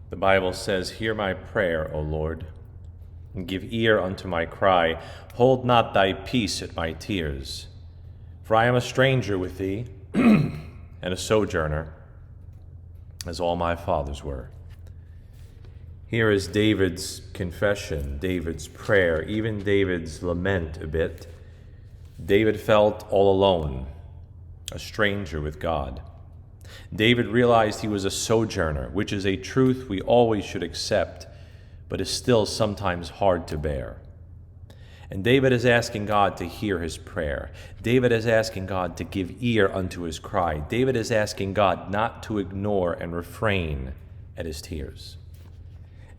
The Bible says, "Hear my prayer, O Lord, and give ear unto my cry. Hold not thy peace at my tears. For I am a stranger with thee, and a sojourner, as all my fathers were." Here is David's confession, David's prayer, even David's lament a bit. David felt all alone, a stranger with God. David realized he was a sojourner, which is a truth we always should accept, but is still sometimes hard to bear. And David is asking God to hear his prayer. David is asking God to give ear unto his cry. David is asking God not to ignore and refrain at his tears.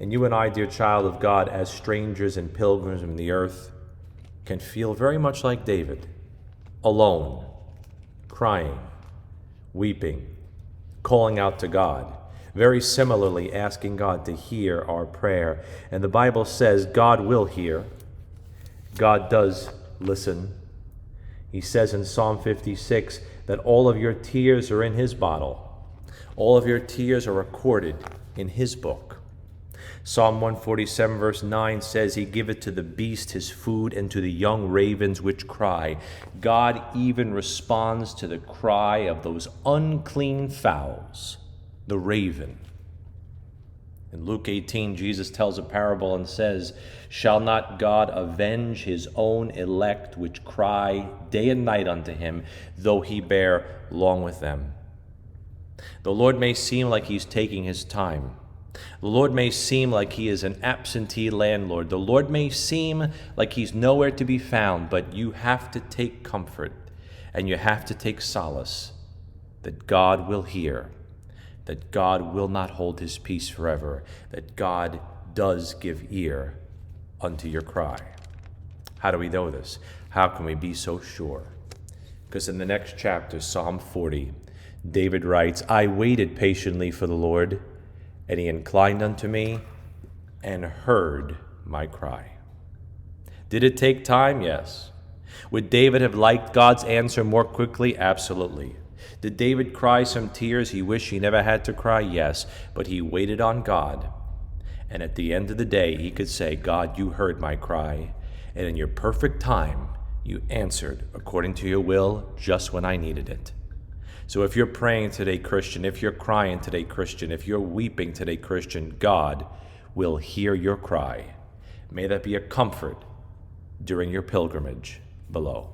And you and I, dear child of God, as strangers and pilgrims in the earth, can feel very much like David, alone, crying, weeping, calling out to God, very similarly asking God to hear our prayer. And the Bible says God will hear. God does listen. He says in Psalm 56 that all of your tears are in his bottle. All of your tears are recorded in his book. Psalm 147 verse 9 says, "He giveth to the beast his food, and to the young ravens which cry." God even responds to the cry of those unclean fowls, the raven. In Luke 18, Jesus tells a parable and says, "Shall not God avenge his own elect which cry day and night unto him, though he bear long with them?" The Lord may seem like he's taking his time. The Lord may seem like he is an absentee landlord. The Lord may seem like he's nowhere to be found, but you have to take comfort and you have to take solace that God will hear, that God will not hold his peace forever, that God does give ear unto your cry. How do we know this? How can we be so sure? Because in the next chapter, Psalm 40, David writes, "I waited patiently for the Lord, and he inclined unto me and heard my cry." Did it take time? Yes. Would David have liked God's answer more quickly? Absolutely. Did David cry some tears he wished he never had to cry? Yes. But he waited on God. And at the end of the day, he could say, "God, you heard my cry, and in your perfect time, you answered according to your will just when I needed it." So if you're praying today, Christian, if you're crying today, Christian, if you're weeping today, Christian, God will hear your cry. May that be a comfort during your pilgrimage below.